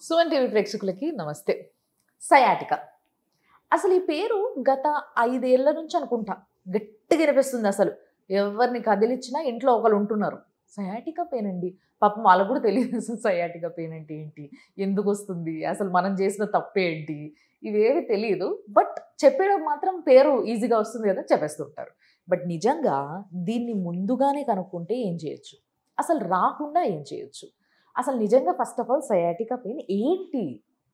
Suman TV ప్రేక్షకులకి నమస్తే. Sciatica అసలు ఈ పేరు గత 5 ఏళ్ల నుంచి అనుకుంటా గట్టిగా వినిపిస్తుంది. అసలు ఎవరిని కదిలిచ్చినా ఇంట్లో ఒకరు ఉంటున్నారు. సయాటికా పెయిన్ అండి. పాపం వాళ్ళకు కూడా తెలియదు అసలు సయాటికా పెయిన్ అంటే ఏంటి, ఎందుకు వస్తుంది, అసలు మనం చేసిన తప్పేంటి, ఇవేవి తెలియదు. బట్ చెప్పేయడం మాత్రం పేరు ఈజీగా వస్తుంది కదా చెప్పేస్తుంటారు. బట్ నిజంగా దీన్ని ముందుగానే కనుక్కుంటే ఏం చేయొచ్చు, అసలు రాకుండా ఏం చేయొచ్చు, అసలు నిజంగా first of all sciatica pain ఏంటి,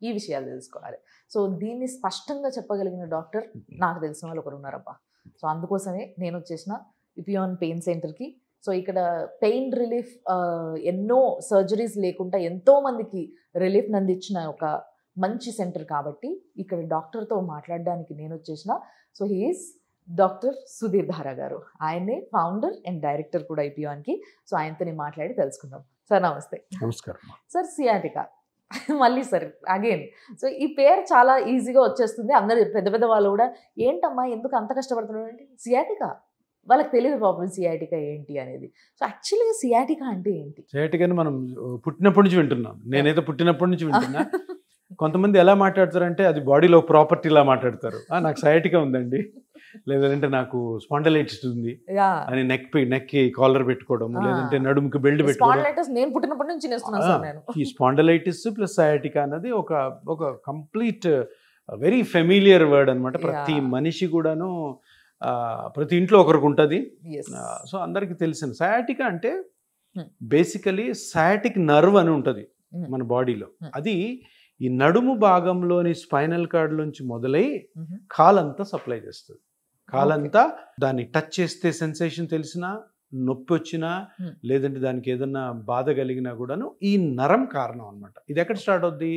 ఈ విషయాలు తెలుసుకోవాలి. సో దీన్ని స్పష్టంగా చెప్పగలిగిన డాక్టర్ నాకు తెలిసిన వాళ్ళు ఒకరు ఉన్నారబ్బా. సో అందుకోసమే నేను వచ్చేసిన ఇపియాన్ పెయిన్ సెంటర్కి. సో ఇక్కడ పెయిన్ రిలీఫ్ ఎన్నో సర్జరీస్ లేకుండా ఎంతోమందికి రిలీఫ్ అందించిన ఒక మంచి సెంటర్ కాబట్టి ఇక్కడ డాక్టర్తో మాట్లాడడానికి నేను వచ్చేసిన. సో హీఈస్ డాక్టర్ సుధీర్ ధారా గారు. ఆయనే ఫౌండర్ అండ్ డైరెక్టర్ కూడా ఇపియాన్కి. సో ఆయనతో మాట్లాడి తెలుసుకుందాం. సార్ నమస్తే. నమస్కారం సార్. సియాటికా మళ్ళీ సార్ అగైన్. సో ఈ పేరు చాలా ఈజీగా వచ్చేస్తుంది. అందరు పెద్ద పెద్ద వాళ్ళు కూడా ఏంటమ్మా ఎందుకు అంత కష్టపడుతున్నాడు అంటే సియాటికా, వాళ్ళకి తెలియదు పాపం సియాటికా ఏంటి అనేది. సో యాక్చువల్గా సియాటికా అంటే ఏంటి? సయాటికాని మనం పుట్టినప్పటి నుంచి వింటున్నాం. నేనైతే పుట్టినప్పటి నుంచి వింటున్నా. కొంతమంది ఎలా మాట్లాడతారంటే అది బాడీలో ప్రాపర్టీలా మాట్లాడతారు. నాకు సయాటికా ఉందండి, లేదంటే నాకు స్పాండలైటిస్ ఉంది అని నెక్కి కాలర్ పెట్టుకోవడం, లేదంటే నడుముకి బెల్ట్ పెట్టుకోవడం. నేను పుట్టినప్పటి నుంచి ఈ స్పాండలైటిస్ ప్లస్ సయాటికా అన్నది ఒక కంప్లీట్ వెరీ ఫెమిలియర్ వర్డ్ అనమాట. ప్రతి మనిషి కూడాను ప్రతి ఇంట్లో ఒకరికి ఉంటుంది. సో అందరికి తెలిసిన సయాటికా అంటే బేసికలీ సయాటిక్ నర్వ్ అని ఉంటుంది మన బాడీలో. అది ఈ నడుము భాగంలోని స్పైనల్ కార్డ్ నుంచి మొదలై కాలంతా సప్లై చేస్తుంది. కాలంతా దాన్ని టచ్ చేస్తే సెన్సేషన్ తెలిసినా, నొప్పి వచ్చినా, లేదంటే దానికి ఏదన్నా బాధ కలిగినా కూడాను ఈ నరం కారణం అనమాట. ఇది ఎక్కడ స్టార్ట్ అవుద్ది?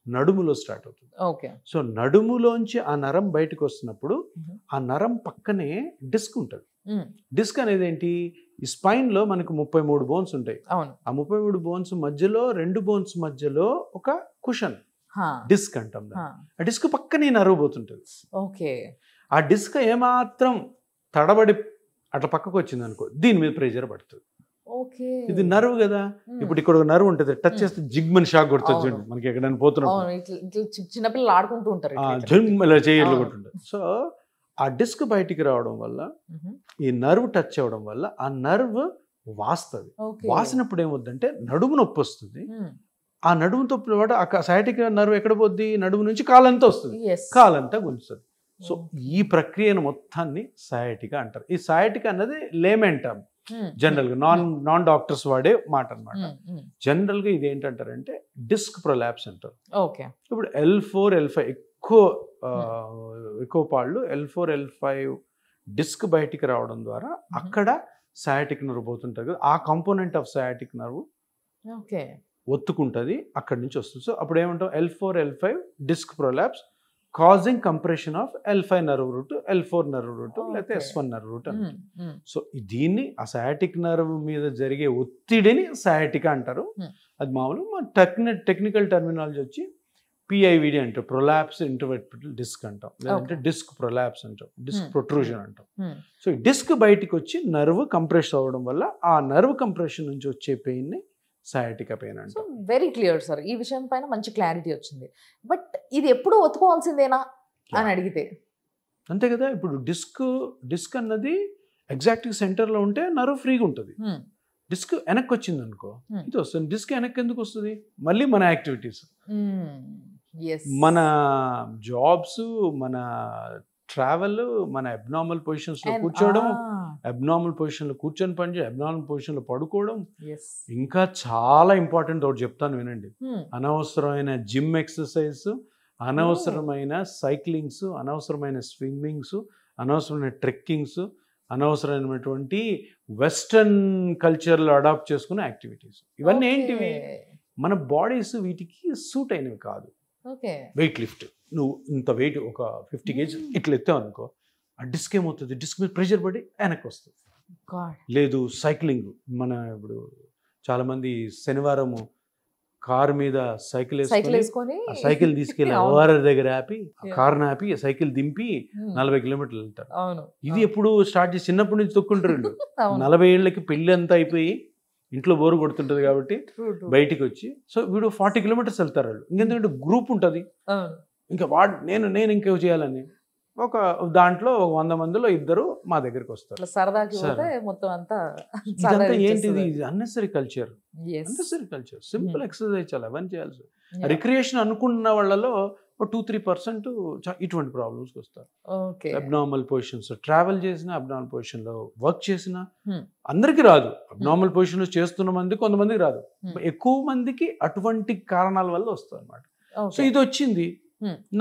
నడుములో స్టార్ట్ అవుతుంది. ఓకే. సో నడుములోంచి ఆ నరం బయటకు వస్తున్నప్పుడు ఆ నరం పక్కనే డిస్క్ ఉంటుంది. డిస్క్ అనేది ఏంటి? ఈ స్పైన్ లో మనకు 33 బోన్స్ ఉంటాయి. ఆ 33 బోన్స్ మధ్యలో 2 బోన్స్ మధ్యలో ఒక కుషన్ డిస్క్ అంటాం. ఆ డిస్క్ పక్కనే నరువు పోతుంటుంది. ఓకే. ఆ డిస్క్ ఏమాత్రం తడబడి అట్లా పక్కకు వచ్చింది అనుకో, దీని మీద ప్రెషర్ పడుతుంది. ఇది నరువు కదా. ఇప్పుడు ఇక్కడ ఒక నరువు ఉంటుంది, టచ్ చేస్తే జిగ్మని షాక్ కొడుతుంది చూడండి మనకి ఎక్కడైనా పోతున్నప్పుడు. చిన్నపిల్లలు ఆడుకుంటూ ఉంటారు, ఇలా చేయట్లు కొట్టుంటారు. సో ఆ డిస్క్ బయటికి రావడం వల్ల, ఈ నర్వ్ టచ్ అవ్వడం వల్ల ఆ నర్వ్ వాస్తుంది. వాసినప్పుడు ఏమవుద్దంటే నడుము నొప్పి వస్తుంది. ఆ నడుముతో పాటు ఆ సయాటికా నర్వ్ ఎక్కడ పోద్ది? నడుము నుంచి కాలంతా వస్తుంది, కాలంతా గుంజుతుంది. సో ఈ ప్రక్రియను మొత్తాన్ని సయాటికా అంటారు. ఈ సయాటికా అన్నది లేమన్ టర్మ్, జనరల్ గా నాన్ డాక్టర్స్ వాడే మాట అనమాట. జనరల్ గా ఇది ఏంటంటారంటే డిస్క్ ప్రొలాప్స్ అంటారు. ఇప్పుడు L4 L5 ఎక్కువ పాళ్ళు L4 L5 డిస్క్ బయటికి రావడం ద్వారా అక్కడ సయాటిక్ నర్వ్ పోతుంటారు కదా, ఆ కాంపోనెంట్ ఆఫ్ సయాటిక్ నర్వ్ ఒత్తుకుంటుంది, అక్కడి నుంచి వస్తుంది. సో అప్పుడు ఏమంటాం? L4 L5 disc prolapse causing compression of L5 nerve root, L4 nerve root, లేకపోతే S1 నర్వ్ రూట్ అంటారు. సో దీన్ని ఆ సయాటిక్ నర్వ్ మీద జరిగే ఒత్తిడిని సయాటికా అంటారు. అది మామూలు టెక్నికల్ టర్మినాలజీ వచ్చి PIVD అంటారు, ప్రొలాప్స్ ఇంటర్వెర్టిబ్రల్ డిస్క్ అంటాం, లేదంటే డిస్క్ ప్రొలాప్స్ అంటాం, డిస్క్ ప్రొట్రూజన్ అంటాం. సో ఈ డిస్క్ బయటికి వచ్చి నర్వ్ కంప్రెస్ అవ్వడం వల్ల ఆ నర్వ్ కంప్రెషన్ నుంచి వచ్చే పెయిన్ ని సయాటికా పెయిన్ అంటాం. వెరీ క్లియర్ సార్, ఈ విషయం పైన మంచి క్లారిటీ వచ్చింది. బట్ ఇది ఎప్పుడు ఒత్తుకోవాల్సిందేనా అని అడిగితే అంతే కదా. ఇప్పుడు డిస్క్ అన్నది ఎగ్జాక్ట్ సెంటర్ లో ఉంటే నర్వ్ ఫ్రీగా ఉంటుంది. డిస్క్ వెనక్కి వచ్చింది అనుకో, ఇది వస్తుంది. డిస్క్ వెనక్కి ఎందుకు వస్తుంది? మళ్ళీ మన యాక్టివిటీస్, మన జాబ్స్, మన ట్రావెల్, మన అబ్నార్మల్ పొజిషన్స్ లో కూర్చోవడం, అబ్నార్మల్ పొజిషన్ లో కూర్చొని పనిచేయడం, అబ్నార్మల్ పొజిషన్ లో పడుకోవడం, ఇంకా చాలా ఇంపార్టెంట్ ఒకటి చెప్తాను వినండి. అనవసరమైన జిమ్ ఎక్సర్సైజ్, అనవసరమైన సైక్లింగ్స్, అనవసరమైన స్విమ్మింగ్స్, అనవసరమైన ట్రెక్కింగ్స్, అనవసరమైనటువంటి వెస్టర్న్ కల్చర్లో అడాప్ట్ చేసుకునే యాక్టివిటీస్, ఇవన్నీ ఏంటివి? మన బాడీస్ వీటికి సూట్ అయినవి కాదు. వెయిట్ లిఫ్ట్, నువ్వు ఇంత వెయిట్ ఒక 50 kg ఇట్లా ఎత్తావు అనుకో, ఆ డిస్క్ ఏమవుతుంది? డిస్క్ మీద ప్రెషర్ పడి వెనక్కి వస్తుంది. లేదు సైక్లింగ్, మన ఇప్పుడు చాలా మంది శనివారము కారు మీద సైకిల్ వేసుకొని సైకిల్ తీసుకెళ్ళి ఓఆర్ఆర్ దగ్గర ఆపి, కారుని ఆపి సైకిల్ దింపి 40 కిలోమీటర్లు వెళ్తారు. ఇది ఎప్పుడు స్టార్ట్ చేసి చిన్నప్పటి నుంచి తొక్కుంటారు. 40 ఏళ్ళకి పెళ్లి అంతా అయిపోయి ఇంట్లో బోరు కొడుతుంటది కాబట్టి బయటికి వచ్చి, సో వీడు 40 కిలోమీటర్స్ వెళ్తారు వాళ్ళు. ఇంకెందుకంటే గ్రూప్ ఉంటుంది, ఇంకా నేను ఇంకేం చేయాలని ఒక దాంట్లో 100 మందిలో 2 మా దగ్గరికి వస్తారు. సరదాకి పోతే మొత్తం అంతా ఇదంతా ఏంటిది? అన్నెసరీ కల్చర్, సింపుల్ ఎక్సర్సైజ్ చాలా అవన్నీ చేయాల్సి. రిక్రియేషన్ అనుకున్న వాళ్ళలో 2-3% ఇటువంటి ప్రాబ్లమ్స్కి వస్తారు. అబ్నార్మల్ పొజిషన్స్, ట్రావెల్ చేసిన అబ్నార్మల్ పొజిషన్లో వర్క్ చేసిన అందరికీ రాదు. అబ్నార్మల్ పొజిషన్లో చేస్తున్న మంది కొంతమందికి రాదు, ఎక్కువ మందికి అటువంటి కారణాల వల్ల వస్తుంది అనమాట. సో ఇది వచ్చింది,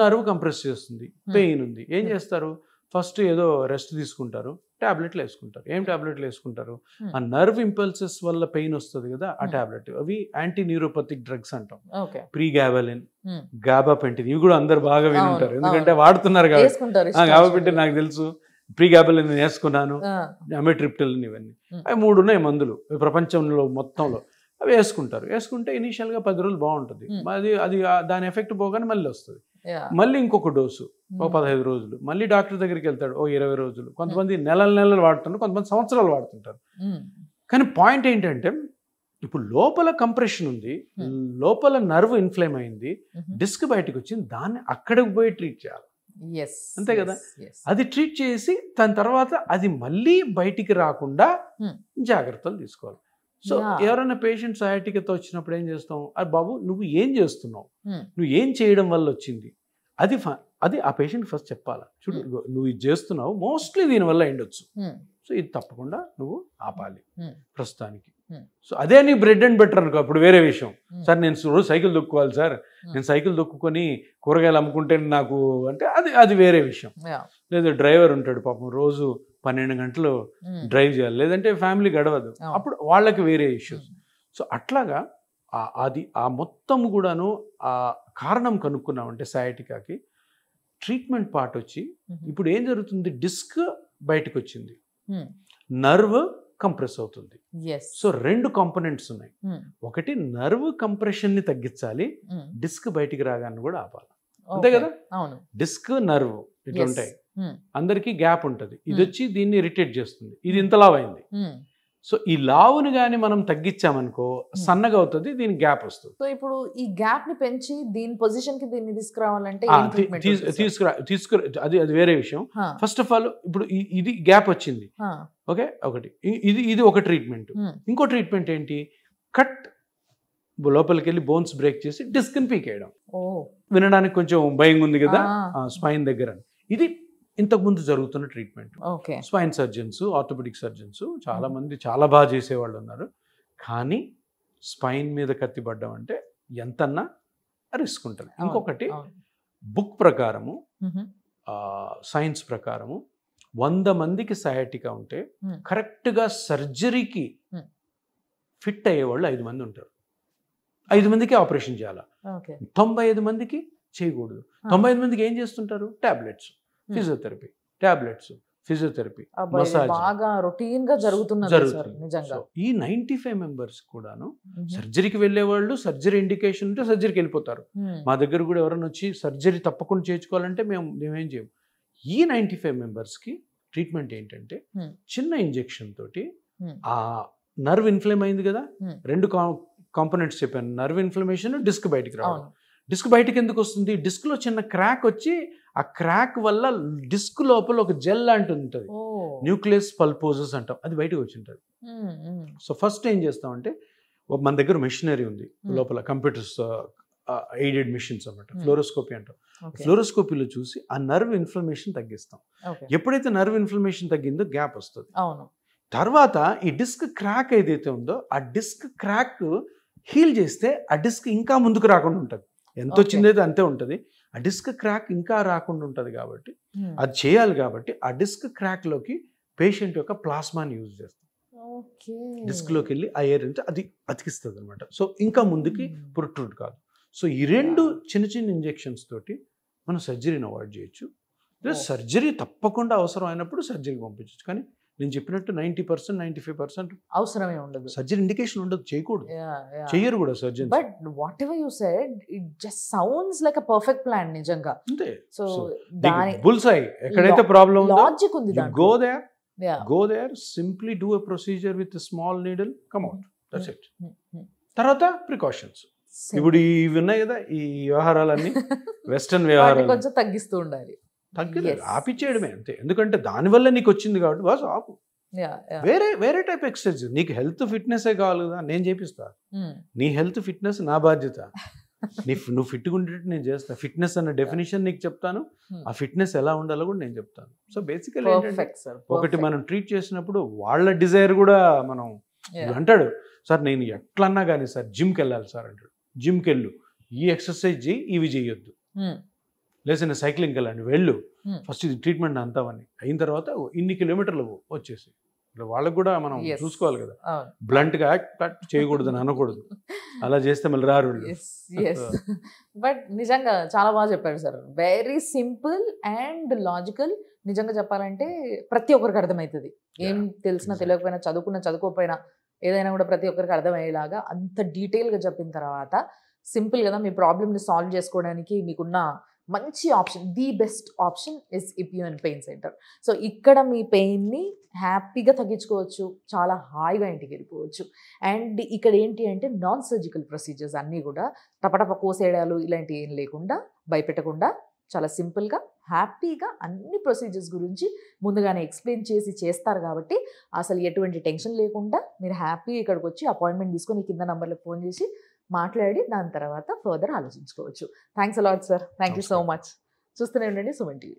నర్వ్ కంప్రెస్ చేస్తుంది, పెయిన్ ఉంది, ఏం చేస్తారు? ఫస్ట్ ఏదో రెస్ట్ తీసుకుంటారు, టాబ్లెట్లు వేసుకుంటారు. ఏం టాబ్లెట్లు వేసుకుంటారు? ఆ నర్వ్ ఇంపల్సెస్ వల్ల పెయిన్ వస్తుంది కదా, ఆ టాబ్లెట్. అవి యాంటీ న్యూరోపతిక్ డ్రగ్స్ అంటాం. ప్రీగాబాలిన్, గాబాపెంటిన్, ఇవి కూడా అందరు బాగా వినుంటారు, ఎందుకంటే వాడుతున్నారు కాబట్టి. గాబాపెంటిన్ నాకు తెలుసు, ప్రీగాబాలిన్ నేను వేసుకున్నాను, అమిట్రిప్టిలిన్, ఇవన్నీ అవి 3 ఉన్నాయి మందులు ప్రపంచంలో మొత్తంలో. అవి వేసుకుంటే ఇనీషియల్గా 10 రోజులు బాగుంటుంది, అది దాని ఎఫెక్ట్ పోగానే మళ్ళీ వస్తుంది. మళ్ళీ ఇంకొక డోసు 15 రోజులు, మళ్ళీ డాక్టర్ దగ్గరికి వెళ్తాడు 20 రోజులు. కొంతమంది నెలలు వాడుతుంటారు, కొంతమంది సంవత్సరాలు వాడుతుంటారు. కానీ పాయింట్ ఏంటంటే, ఇప్పుడు లోపల కంప్రెషన్ ఉంది, లోపల నర్వ్ ఇన్ఫ్లేమ్ అయింది, డిస్క్ బయటకు వచ్చింది, దాన్ని అక్కడికి పోయి ట్రీట్ చేయాలి. అంతే కదా? అది ట్రీట్ చేసి దాని తర్వాత అది మళ్ళీ బయటికి రాకుండా జాగ్రత్తలు తీసుకోవాలి. సో ఎవరైనా పేషెంట్ సయాటికాతో వచ్చినప్పుడు ఏం చేస్తాం? అది బాబు నువ్వు ఏం చేస్తున్నావు, నువ్వు ఏం చేయడం వల్ల వచ్చింది, అది ఆ పేషెంట్ ఫస్ట్ చెప్పాలా. చూడు నువ్వు ఇది చేస్తున్నావు, మోస్ట్లీ దీనివల్ల అయ్యుండొచ్చు, సో ఇది తప్పకుండా నువ్వు ఆపాలి ప్రస్తుతానికి. సో అదే నీ బ్రెడ్ అండ్ బెటర్ అనుకో, అప్పుడు వేరే విషయం. సార్ నేను రోజు సైకిల్ దొక్కుకోవాలి సార్, నేను సైకిల్ దొక్కుకొని కూరగాయలు అమ్ముకుంటే నాకు అంటే అది వేరే విషయం. లేదా డ్రైవర్ ఉంటాడు పాపం, రోజు 12 గంటలు డ్రైవ్ చేయాలి, లేదంటే ఫ్యామిలీ గడవదు, అప్పుడు వాళ్ళకి వేరే ఇష్యూస్. సో అట్లాగా ఆ మొత్తం కూడాను ఆ కారణం కనుక్కున్నామంటే సయాటికాకి ట్రీట్మెంట్ పార్ట్ వచ్చి, ఇప్పుడు ఏం జరుగుతుంది? డిస్క్ బయటకు వచ్చింది, నర్వ్ కంప్రెస్ అవుతుంది. సో 2 కాంపోనెంట్స్ ఉన్నాయి. ఒకటి నర్వ్ కంప్రెషన్ ని తగ్గించాలి, డిస్క్ బయటికి రాగాన్ని కూడా ఆపాలి. అంతే కదా? డిస్క్ నర్వ్ ఇట్లా ఉంటాయి, అందరికి గ్యాప్ ఉంటుంది, ఇది వచ్చి దీన్ని ఇరిటేట్ చేస్తుంది, ఇది ఇంత లావ్ అయింది. సో ఈ లావుని కానీ మనం తగ్గించామనుకో సన్నగా అవుతుంది, దీనికి గ్యాప్ వస్తుంది. సో ఇప్పుడు ఈ గ్యాప్ ని పెంచి దీని పొజిషన్ కి దీన్ని తీసుకురావాలంటే అది వేరే విషయం. ఫస్ట్ ఆఫ్ ఆల్ ఇప్పుడు ఇది గ్యాప్ వచ్చింది, ఓకే, ఒకటి ఇది ఒక ట్రీట్మెంట్. ఇంకో ట్రీట్మెంట్ ఏంటి? కట్, లోపలికి వెళ్ళి బోన్స్ బ్రేక్ చేసి డిస్క్ ని పీకేయడం. వినడానికి కొంచెం భయంగా ఉంది కదా, స్పైన్ దగ్గర. ఇది ఇంతకుముందు జరుగుతున్న treatment. Spine surgeons, orthopaedic surgeons చాలా మంది చాలా బాగా చేసేవాళ్ళు ఉన్నారు. కానీ స్పైన్ మీద కత్తి పడ్డం అంటే ఎంతన్నా రిస్క్ ఉంటుంది. ఇంకొకటి, బుక్ ప్రకారము, సైన్స్ ప్రకారము 100 మందికి సయాటికా ఉంటే కరెక్ట్గా సర్జరీకి ఫిట్ అయ్యేవాళ్ళు 5 మంది ఉంటారు. 5 మందికి ఆపరేషన్ చేయాలి, 95 మందికి చేయకూడదు. 95 మందికి ఏం చేస్తుంటారు? టాబ్లెట్స్, ఫిజియోథెరపీ, ఫిజియోథెరపీ, మసాజ్ బాగా రొటీన్ గా జరుగుతుంది. ఈ 95 మెంబర్స్ కూడాను సర్జరీకి వెళ్ళే వాళ్ళు, సర్జరీ ఇండికేషన్ ఉంటే సర్జరీకి వెళ్ళిపోతారు. మా దగ్గర కూడా ఎవరైనా వచ్చి సర్జరీ తప్పకుండా చేయించుకోవాలంటే మేమేం చేయం. ఈ 95 మెంబర్స్కి ట్రీట్మెంట్ ఏంటంటే, చిన్న ఇంజెక్షన్ తోటి ఆ నర్వ్ ఇన్ఫ్లేమ్ అయింది కదా, 2 కాంపోనెంట్స్ చెప్పాను, నర్వ్ ఇన్ఫ్లమేషన్, డిస్క్ బయటికి రావడం. డిస్క్ బయటకు ఎందుకు వస్తుంది? డిస్క్లో చిన్న క్రాక్ వచ్చి, ఆ క్రాక్ వల్ల డిస్క్ లోపల ఒక జెల్ లాంటిది ఉంటుంది, న్యూక్లియస్ పల్పోజస్ అంటాం, అది బయటకు వచ్చి ఉంటుంది. సో ఫస్ట్ ఏం చేస్తామంటే, మన దగ్గర మెషినరీ ఉంది లోపల, కంప్యూటర్స్ ఎయిడెడ్ మిషన్స్ అన్నమాట, ఫ్లోరోస్కోపీ అంటాం. ఫ్లోరోస్కోపీలో చూసి ఆ నర్వ్ ఇన్ఫ్లమేషన్ తగ్గిస్తాం. ఎప్పుడైతే నర్వ్ ఇన్ఫ్లమేషన్ తగ్గిందో గ్యాప్ వస్తుంది. తర్వాత ఈ డిస్క్ క్రాక్ ఏదైతే ఉందో, ఆ డిస్క్ క్రాక్ హీల్ చేస్తే ఆ డిస్క్ ఇంకా ముందుకు రాకుండా ఉంటుంది. ఎంత వచ్చిందైతే అంతే ఉంటుంది. ఆ డిస్క్ క్రాక్ ఇంకా రాకుండా ఉంటుంది కాబట్టి, అది చేయాలి కాబట్టి ఆ డిస్క్ క్రాక్లోకి పేషెంట్ యొక్క ప్లాస్మాని యూజ్ చేస్తాం. డిస్క్లోకి వెళ్ళి ఆ ఎయిర్ అంటే అది అతికిస్తుంది అనమాట. సో ఇంకా ముందుకి ప్రొట్రూడ్ కాదు. సో ఈ 2 చిన్న చిన్న ఇంజెక్షన్స్ తోటి మనం సర్జరీని అవాయిడ్ చేయొచ్చు. సర్జరీ తప్పకుండా అవసరం అయినప్పుడు సర్జరీకి పంపించవచ్చు. కానీ నేను చెప్పినట్టు 90%, 95% అవసరమే ఉండదు, సర్జరీ ఇండికేషన్ ఉండదు, చేయకూడదు, చెయ్యరు కూడా surgery. But what ever you said, it just sounds like a perfect plan నిజంగా. అంతే. సో దాని బుల్సై ఎక్కడైతే ప్రాబ్లం ఉందో, లాజిక్ ఉంది దాంట్లో. go there, simply do a procedure with a small needle, come out. That's it. తర్వాత precautions. ఇప్పుడు ఇవి ఉన్నాయి కదా ఈ వ్యవహారాలన్నీ వెస్టర్న్ వ్యవహారాలు కొంచెం తగ్గిస్తూ ఉండాలి, ఆపిచ్చేయడమే అంతే. ఎందుకంటే దానివల్ల నీకు వచ్చింది కాబట్టి బాస్ ఆపు. వేరే వేరే టైప్ ఎక్సర్సైజ్. నీకు హెల్త్ ఫిట్నెస్ కావాలి కదా, నేను చేపిస్తా. నీ హెల్త్ ఫిట్నెస్ నా బాధ్యత. నువ్వు ఫిట్గా ఉండేటట్టు నేను చేస్తాను. ఫిట్నెస్ అన్న డెఫినేషన్ నీకు చెప్తాను, ఆ ఫిట్నెస్ ఎలా ఉండాలో కూడా నేను చెప్తాను. సో బేసికల్లీ ఒకటి మనం ట్రీట్ చేసినప్పుడు వాళ్ళ డిజైర్ కూడా మనం అంటాడు సార్ నేను ఎట్లన్నా కానీ సార్ జిమ్కి వెళ్ళాలి సార్ అంటాడు. జిమ్కి వెళ్ళు, ఈ ఎక్సర్సైజ్ చేయి, ఇవి చేయొద్దు. లేదా నేను సైక్లింగ్కి వెళ్ళండి, వెళ్ళు, ఫస్ట్ ఇది ట్రీట్మెంట్ అంతావని అయిన తర్వాత ఇన్ని కిలోమీటర్లు వచ్చేసి వాళ్ళకు కూడా మనం చూసుకోవాలి కదా. బ్లంట్గా కట్ చేయకూడదు, అనకూడదు. అలా చేస్తే మళ్ళీ రారు. బట్ నిజంగా చాలా బాగా చెప్పారు sir. Very simple and logical. నిజంగా చెప్పాలంటే ప్రతి ఒక్కరికి అర్థమవుతుంది. ఏం తెలిసినా తెలియకపోయినా, చదువుకోకపోయినా ఏదైనా కూడా ప్రతి ఒక్కరికి అర్థమయ్యేలాగా అంత డీటెయిల్గా చెప్పిన తర్వాత సింపుల్ కదా మీ ప్రాబ్లమ్ని సాల్వ్ చేసుకోవడానికి మీకున్న మంచి option, the best option is ఇపియన్ పెయిన్ సెంటర్. సో ఇక్కడ మీ పెయిన్ని హ్యాపీగా తగ్గించుకోవచ్చు, చాలా హాయిగా ఇంటికి వెళ్ళిపోవచ్చు. అండ్ ఇక్కడ ఏంటి అంటే నాన్ సర్జికల్ ప్రొసీజర్స్ అన్నీ కూడా టపటప కోసేయడాలు ఇలాంటివి ఏం లేకుండా, భయపెట్టకుండా చాలా సింపుల్గా హ్యాపీగా అన్ని ప్రొసీజర్స్ గురించి ముందుగానే ఎక్స్ప్లెయిన్ చేసి చేస్తారు. కాబట్టి అసలు ఎటువంటి టెన్షన్ లేకుండా మీరు హ్యాపీ ఇక్కడికి వచ్చి అపాయింట్మెంట్ తీసుకొని కింద నంబర్లకు ఫోన్ చేసి మాట్లాడి దాని తర్వాత ఫర్దర్ ఆలోచించుకోవచ్చు. Thanks a lot sir. Thank you so much. చూస్తూనే ఉండండి సుమన్ టీవీ.